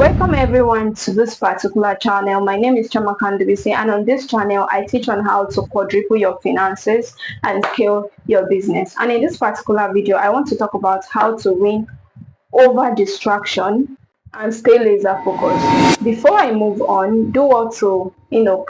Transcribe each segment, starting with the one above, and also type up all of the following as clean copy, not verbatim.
Welcome everyone to this particular channel. My name is Chama Kandibisi, and on this channel I teach on how to quadruple your finances and scale your business. And in this particular video I want to talk about how to win over distraction and stay laser focused. Before I move on, do also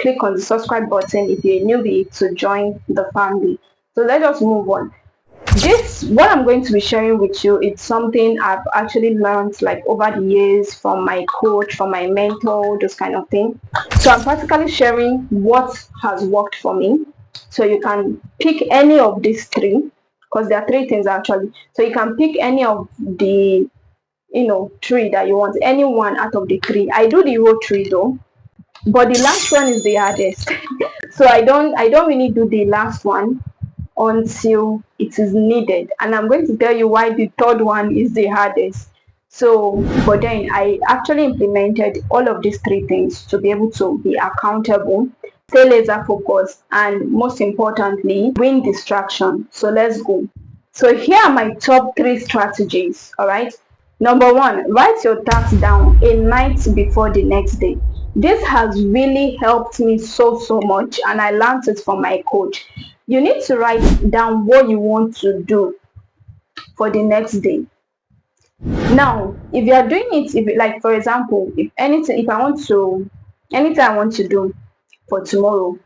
click on the subscribe button if you're a newbie to join the family. So let us move on. What I'm going to be sharing with you, it's something I've actually learned like over the years from my coach, from my mentor, those kind of thing. So I'm practically sharing what has worked for me. So you can pick any of these three, because there are three things actually. So you can pick any of the three that you want, any one out of the three. I do the whole three though, but the last one is the hardest. So I don't really do the last one until it is needed, and I'm going to tell you why the third one is the hardest. So but then I actually implemented all of these three things to be able to be accountable, stay laser focused, and most importantly win distraction. So let's go. So here are my top three strategies. All right. Number one, write your tasks down a night before the next day. This has really helped me so much, and I learned it from my coach. You need to write down what you want to do for the next day. Now, if you are doing it, if like for example, anything I want to do for tomorrow,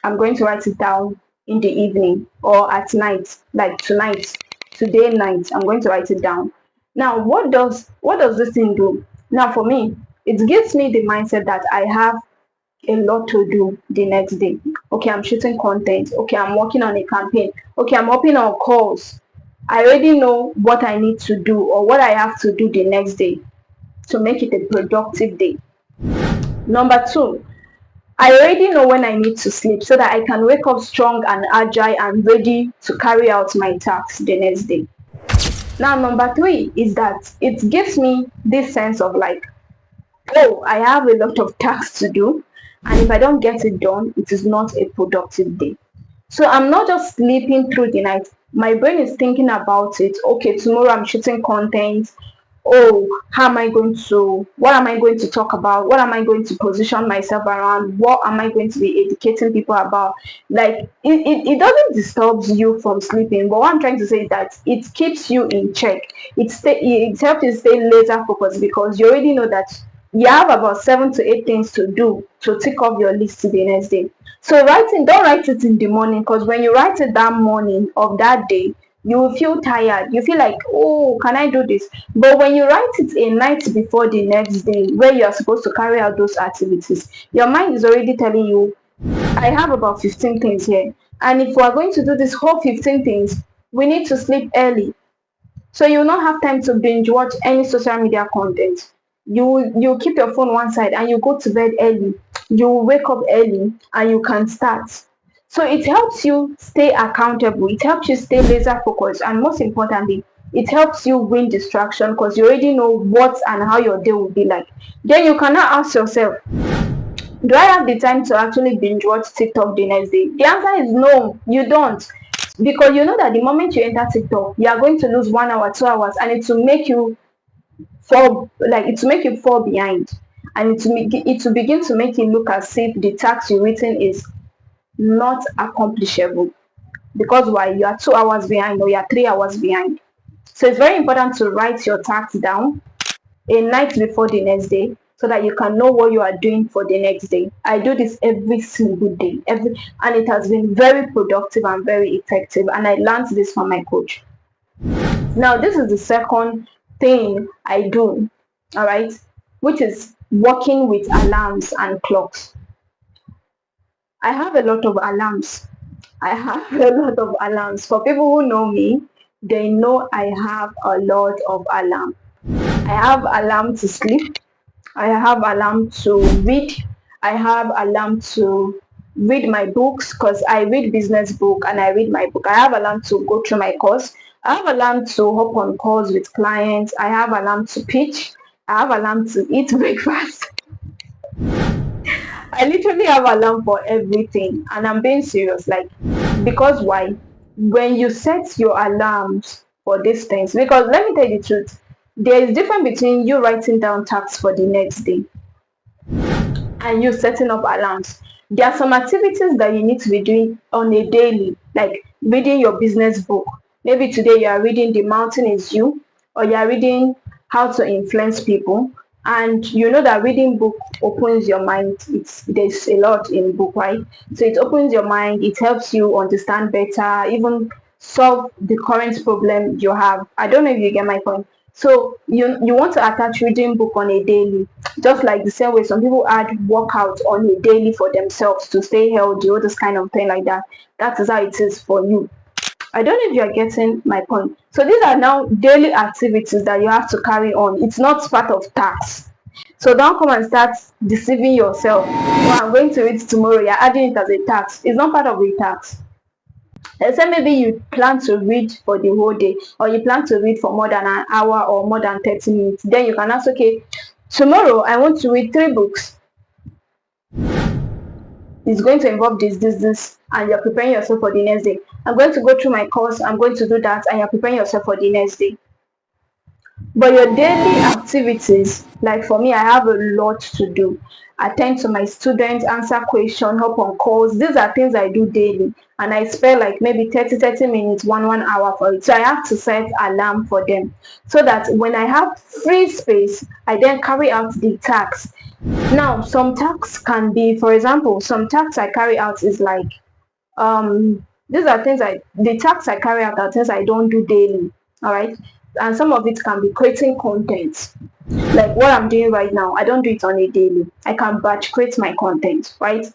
I'm going to write it down in the evening or at night, like today night, I'm going to write it down. Now, what does this thing do? Now, for me, it gives me the mindset that I have a lot to do the next day. Okay, I'm shooting content. Okay, I'm working on a campaign. Okay, I'm hopping on calls. I already know what I need to do or what I have to do the next day to make it a productive day. Number two, I already know when I need to sleep so that I can wake up strong and agile and ready to carry out my tasks the next day. Now, number three is that it gives me this sense of like, oh, I have a lot of tasks to do, and if I don't get it done, it is not a productive day. So I'm not just sleeping through the night. My brain is thinking about it. Okay, tomorrow I'm shooting content. Oh, what am I going to talk about? What am I going to position myself around? What am I going to be educating people about? Like, it doesn't disturb you from sleeping, but what I'm trying to say is that it keeps you in check. It helps you stay laser focused because you already know that you have about 7 to 8 things to do to tick off your list to the next day. So don't write it in the morning, because when you write it that morning of that day, you will feel tired. You feel like, oh, can I do this? But when you write it a night before the next day, where you are supposed to carry out those activities, your mind is already telling you, I have about 15 things here. And if we are going to do this whole 15 things, we need to sleep early. So you will not have time to binge watch any social media content. You keep your phone one side and you go to bed early. You wake up early and you can start. So it helps you stay accountable. It helps you stay laser focused, and most importantly, it helps you win distraction because you already know what and how your day will be like. Then you cannot ask yourself, do I have the time to actually binge watch TikTok the next day? The answer is no, you don't. Because you know that the moment you enter TikTok, you are going to lose 1 hour, 2 hours, and it will make you fall behind. And it will begin to make you look as if the task you've written is not accomplishable. Because why? You are 2 hours behind or you are 3 hours behind. So it's very important to write your tasks down a night before the next day so that you can know what you are doing for the next day. I do this every single day, and it has been very productive and very effective, and I learned this from my coach. Now, this is the second thing I do, all right, which is working with alarms and clocks. I have a lot of alarms. For people who know me, they know I have a lot of alarms. I have alarm to sleep. I have alarm to read. I have alarm to read my books because I read business book and I read my book. I have alarm to go through my course. I have alarm to hop on calls with clients. I have alarm to pitch. I have alarm to eat breakfast. I literally have alarm for everything, and I'm being serious. Like, because why? When you set your alarms for these things, because let me tell you the truth, There is difference between you writing down tasks for the next day and you setting up alarms. There are some activities that you need to be doing on a daily, like reading your business book. Maybe today you are reading The Mountain is You, or you are reading How to Influence People, and you know that reading book opens your mind. There's a lot in book, right? So it opens your mind, it helps you understand better, even solve the current problem you have. I don't know if you get my point. So you want to attach reading book on a daily, just like the same way some people add workout on a daily for themselves to stay healthy, or this kind of thing like that. That is how it is for you. I don't know if you are getting my point. So these are now daily activities that you have to carry on. It's not part of tasks. So don't come and start deceiving yourself. Oh, I'm going to read tomorrow. You're adding it as a task. It's not part of the task. Except maybe you plan to read for the whole day, or you plan to read for more than an hour or more than 30 minutes. Then you can ask, okay, tomorrow I want to read 3 books. It's going to involve this, and you're preparing yourself for the next day. I'm going to go through my course, I'm going to do that, and you're preparing yourself for the next day. But your daily activities, like for me, I have a lot to do. Attend to my students, answer questions, help on calls. These are things I do daily. And I spend like maybe 30 minutes, 1 hour for it. So I have to set alarm for them. So that when I have free space, I then carry out the tasks. Now, some tasks can be, for example, some tasks I carry out is like, these are things the tasks I carry out are things I don't do daily. All right. And some of it can be creating content. Like what I'm doing right now, I don't do it on a daily. I can batch create my content, right?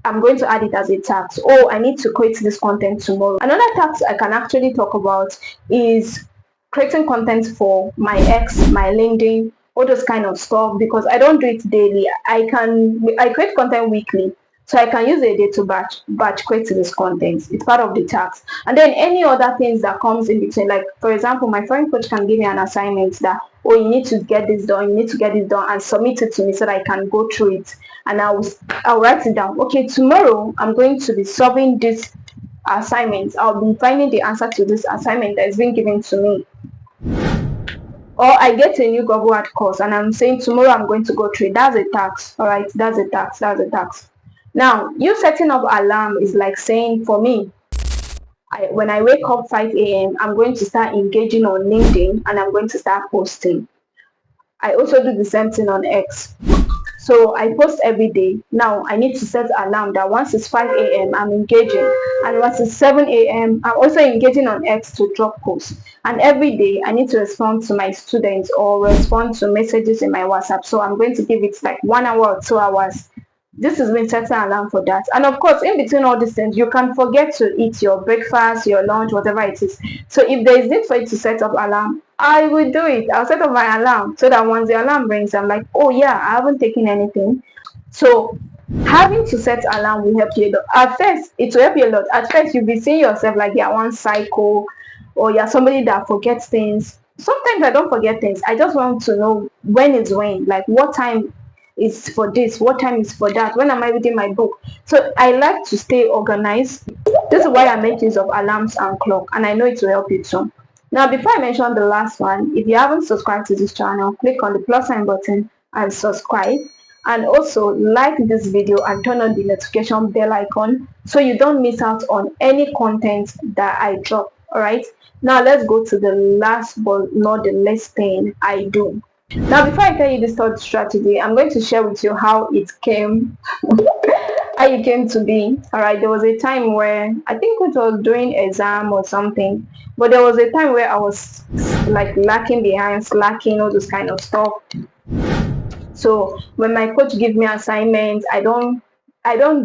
I'm going to add it as a task. Oh, I need to create this content tomorrow. Another task I can actually talk about is creating content for my X, my LinkedIn, all those kind of stuff, because I don't do it daily. I create content weekly. So I can use a day to batch create this content. It's part of the task. And then any other things that comes in between, like for example, my foreign coach can give me an assignment that, oh, you need to get this done, you need to get this done, and submit it to me so that I can go through it. And I'll write it down. Okay, tomorrow I'm going to be solving this assignment. I'll be finding the answer to this assignment that is being given to me. Or I get a new Google Ad course and I'm saying tomorrow I'm going to go through it. That's a task. All right, that's a task. That's a task. Now, you setting up alarm is like saying, for me, when I wake up 5 a.m., I'm going to start engaging on LinkedIn and I'm going to start posting. I also do the same thing on X. So I post every day. Now I need to set alarm that once it's 5 a.m. I'm engaging, and once it's 7 a.m. I'm also engaging on X to drop posts. And every day I need to respond to my students or respond to messages in my WhatsApp. So I'm going to give it like 1 hour or 2 hours. This is when setting alarm for that. And of course, in between all these things, you can forget to eat your breakfast, your lunch, whatever it is. So if there is need for you to set up alarm, I will do it. I'll set up my alarm so that once the alarm rings, I'm like, oh yeah, I haven't taken anything. So having to set alarm will help you a lot. At first, it will help you a lot. At first, you'll be seeing yourself like you're one cycle, or you're somebody that forgets things. Sometimes I don't forget things. I just want to know when it's when, like what time is for this, what time is for that, when am I reading my book. So I like to stay organized. This is why I make use of alarms and clock, and I know it will help you too. Now, before I mention the last one, if you haven't subscribed to this channel, click on the plus sign button and subscribe. And also like this video and turn on the notification bell icon so you don't miss out on any content that I drop. All right. Now let's go to the last but not the least thing I do. Now, before I tell you this third strategy, I'm going to share with you how it came, how it came to be. All right, there was a time where I think it was during exam or something, but there was a time where I was like lacking behind, slacking, all this kind of stuff. So when my coach give me assignments, I don't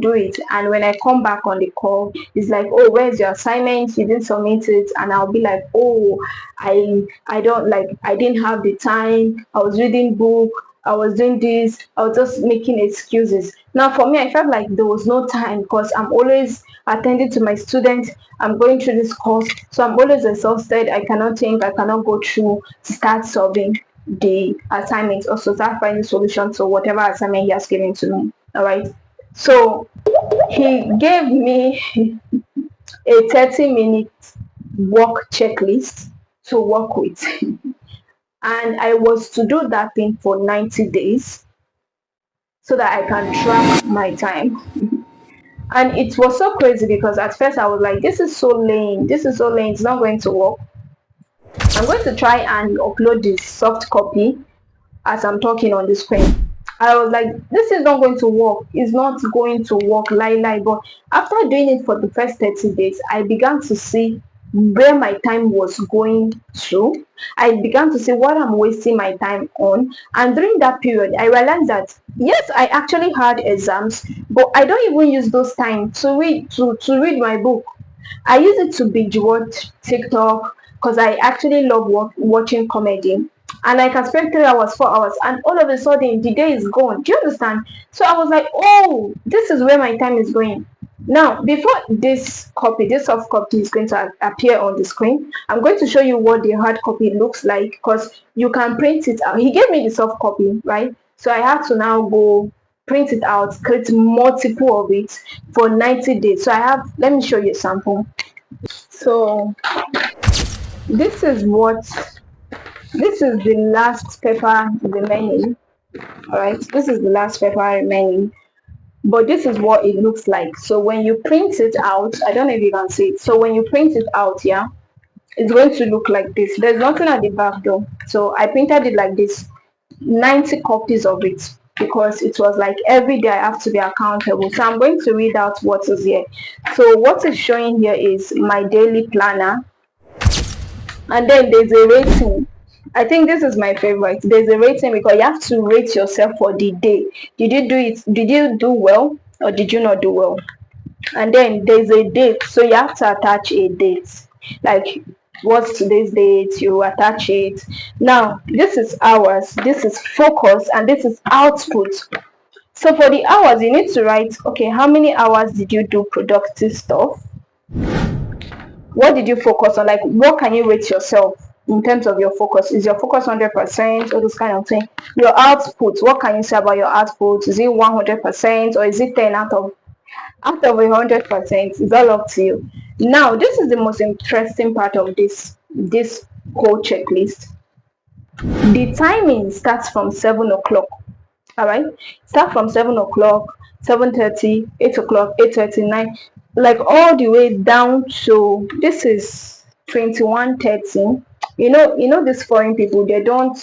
do it. And when I come back on the call, it's like, oh, where's your assignment? You didn't submit it. And I'll be like, oh, I don't like, I didn't have the time. I was reading book. I was doing this. I was just making excuses. Now for me, I felt like there was no time because I'm always attending to my students. I'm going through this course. So I'm always exhausted. I cannot think. I cannot go through to start solving the assignment or to start finding solution to whatever assignment he has given to me. All right. So he gave me a 30-minute work checklist to work with. and I was to do that thing for 90 days so that I can track my time. And it was so crazy because at first I was like, this is so lame, this is so lame, it's not going to work. I'm going to try and upload this soft copy as I'm talking on the screen. I was like, this is not going to work. It's not going to work, lie. But after doing it for the first 30 days, I began to see where my time was going to. I began to see what I'm wasting my time on. And during that period, I realized that yes, I actually had exams, but I don't even use those time to read my book. I use it to binge watch TikTok because I actually love watching comedy. And I can spend 3 hours, 4 hours, and all of a sudden the day is gone. Do you understand? So I was like, oh, this is where my time is going. Now, before this soft copy is going to appear on the screen, I'm going to show you what the hard copy looks like because you can print it out. He gave me the soft copy, right? So I had to now go print it out, create multiple of it for 90 days. So let me show you a sample. So this is the last paper remaining. All right, this is the last paper remaining, but this is what it looks like. So when you print it out, I don't know if you can see it. So when you print it out, yeah, it's going to look like this. There's nothing at the back though. So I printed it like this, 90 copies of it, because it was like every day I have to be accountable. So I'm going to read out what is here. So what is showing here is my daily planner, and then there's a rating. I think this is my favorite. There's a rating because you have to rate yourself for the day. Did you do it? Did you do well or did you not do well? And then there's a date, so you have to attach a date. Like, what's today's date? You attach it. Now this is hours, this is focus, and this is output. So for the hours, you need to write, okay, how many hours did you do productive stuff? What did you focus on? Like, what can you rate yourself in terms of your focus? Is your focus 100%, all this kind of thing? Your output, what can you say about your output? Is it 100% or is it 10 out of 100%? It's all up to you. Now this is the most interesting part of this whole checklist. The timing starts from 7 o'clock. All right, start from 7 o'clock, 7:30, 8 o'clock, 8:39, like all the way down to this is 21:30. You know these foreign people, they don't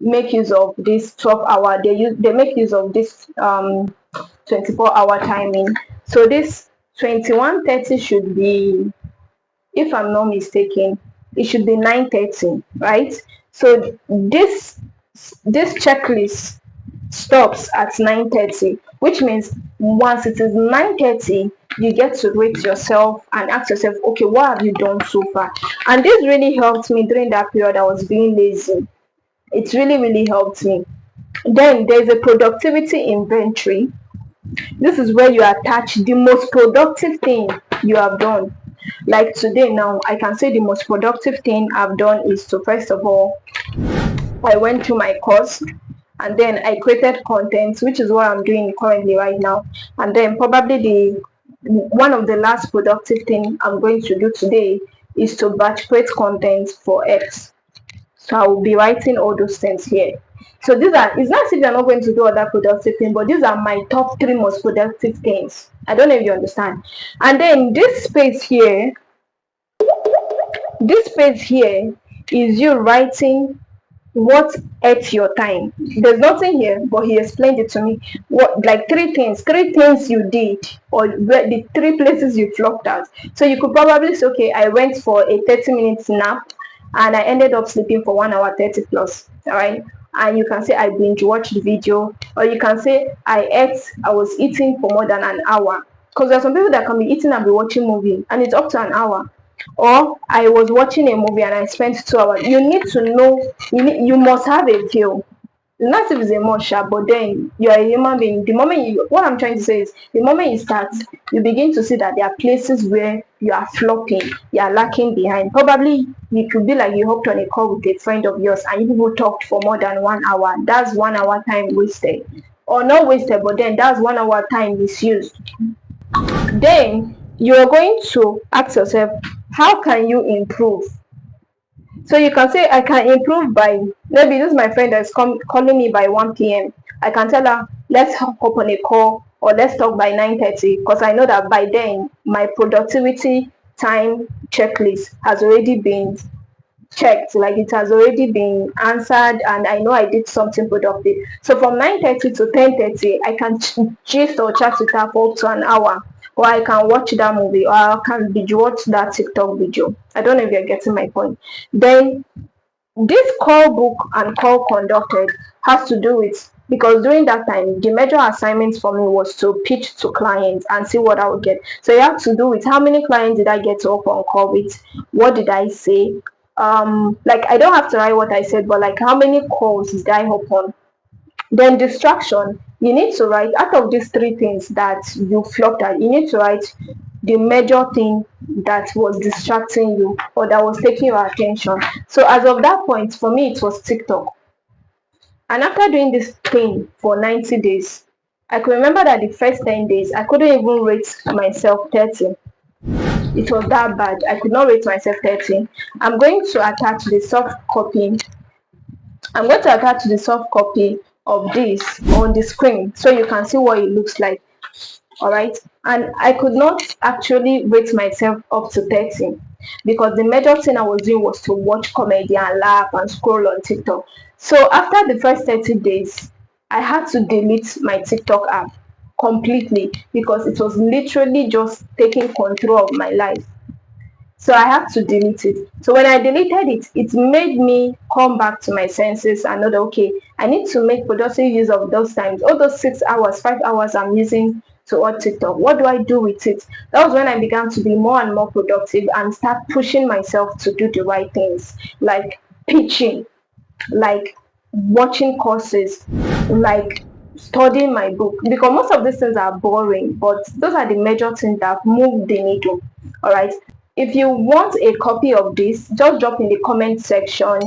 make use of this 12 hour, they make use of this 24-hour timing. So this 21:30 should be, if I'm not mistaken, it should be 9:30, right? So this checklist stops at 9:30, which means once it is 9:30, you get to rate yourself and ask yourself, okay, what have you done so far? And this really helped me during that period I was being lazy. It really helped me. Then there's a productivity inventory. This is where you attach the most productive thing you have done. Like today now, I can say the most productive thing I've done is to, first of all, I went through my course, and then I created content, which is what I'm doing currently right now. And then probably the one of the last productive thing I'm going to do today is to batch create content for X. So I will be writing all those things here. So these are, it's not as if you're not going to do other productive things, but these are my top 3 most productive things. I don't know if you understand. And then this space here is you writing what ate your time. There's nothing here, but he explained it to me. What, like three things you did, or the 3 places you flopped out. So you could probably say, okay, I went for a 30-minute nap and I ended up sleeping for 1 hour 30 plus. All right. And you can say I binge watched the video, or you can say I was eating for more than an hour. Because there are some people that can be eating and be watching movie and it's up to an hour. Or I was watching a movie and I spent 2 hours. You need to know, you must have a view. Not if it's a must, but then you are a human being. What I'm trying to say is, the moment you start, you begin to see that there are places where you are flopping, you are lacking behind. Probably you could be like you hopped on a call with a friend of yours and you people talked for more than 1 hour. That's 1 hour time wasted. Or not wasted, but then that's 1 hour time misused. Then you are going to ask yourself, how can you improve? So you can say I can improve by, maybe this is my friend that's calling me by 1 p.m. I can tell her, let's hop up on a call or let's talk by 9:30, because I know that by then my productivity time checklist has already been checked, like it has already been answered, and I know I did something productive. So from 9:30 to 10:30 I can gist or chat with her for up to an hour, or I can watch that movie, or I can binge watch that TikTok video. I don't know if you're getting my point. Then this call book and call conducted has to do with, because during that time the major assignment for me was to pitch to clients and see what I would get. So it had to do with how many clients did I get to hop on call with, what did I say, like I don't have to write what I said, but like how many calls did I hop on. Then distraction, you need to write out of these three things that you flopped at, you need to write the major thing that was distracting you or that was taking your attention. So as of that point, for me, it was TikTok. And after doing this thing for 90 days, I could remember that the first 10 days, I couldn't even rate myself 30. It was that bad. I could not rate myself 30. I'm going to attach the soft copy I'm going to attach the soft copy of this on the screen so you can see what it looks like. All right. And I could not actually rate myself up to 30 because the major thing I was doing was to watch comedy and laugh and scroll on TikTok. So after the first 30 days, I had to delete my TikTok app completely because it was literally just taking control of my life. So I have to delete it. So when I deleted it, it made me come back to my senses and know that, okay, I need to make productive use of those times. All those 6 hours, 5 hours I'm using to watch TikTok. What do I do with it? That was when I began to be more and more productive and start pushing myself to do the right things, like pitching, like watching courses, like studying my book, because most of these things are boring, but those are the major things that move the needle. All right. If you want a copy of this, just drop in the comment section,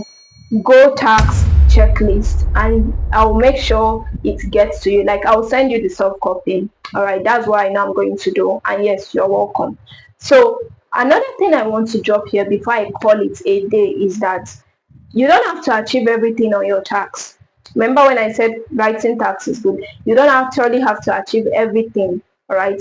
go tax checklist, and I'll make sure it gets to you. Like I'll send you the soft copy. All right, that's what I know I'm going to do. And yes, you're welcome. So another thing I want to drop here before I call it a day is that you don't have to achieve everything on your tax. Remember when I said writing tax is good? You don't actually have to achieve everything, all right?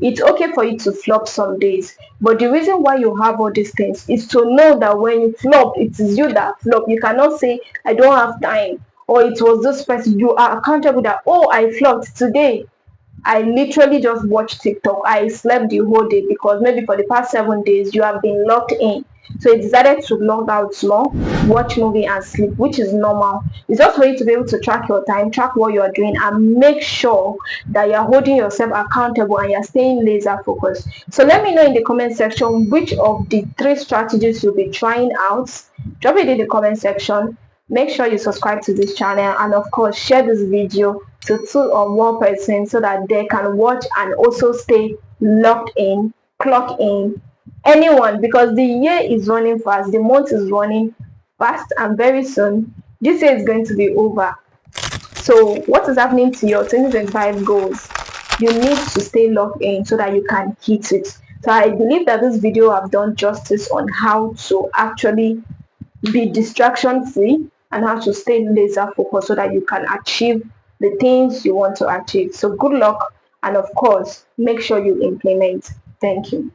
It's okay for you to flop some days, but the reason why you have all these things is to know that when you flop, it is you that flop. You cannot say, I don't have time, or it was this person. You are accountable that, oh, I flopped today. I literally just watched TikTok. I slept the whole day because maybe for the past 7 days you have been locked in. So I decided to log out small, watch movie and sleep, which is normal. It's just for you to be able to track your time, track what you are doing, and make sure that you're holding yourself accountable and you're staying laser focused. So let me know in the comment section which of the three strategies you'll be trying out. Drop it in the comment section. Make sure you subscribe to this channel, and of course share this video to 2 or more persons so that they can watch and also stay locked in, clock in. Anyone, because the year is running fast, the month is running fast, and very soon this year is going to be over. So what is happening to your 2025 goals? You need to stay locked in so that you can hit it. So I believe that this video have done justice on how to actually be distraction free and how to stay laser focused so that you can achieve the things you want to achieve. So good luck, and of course make sure you implement. Thank you.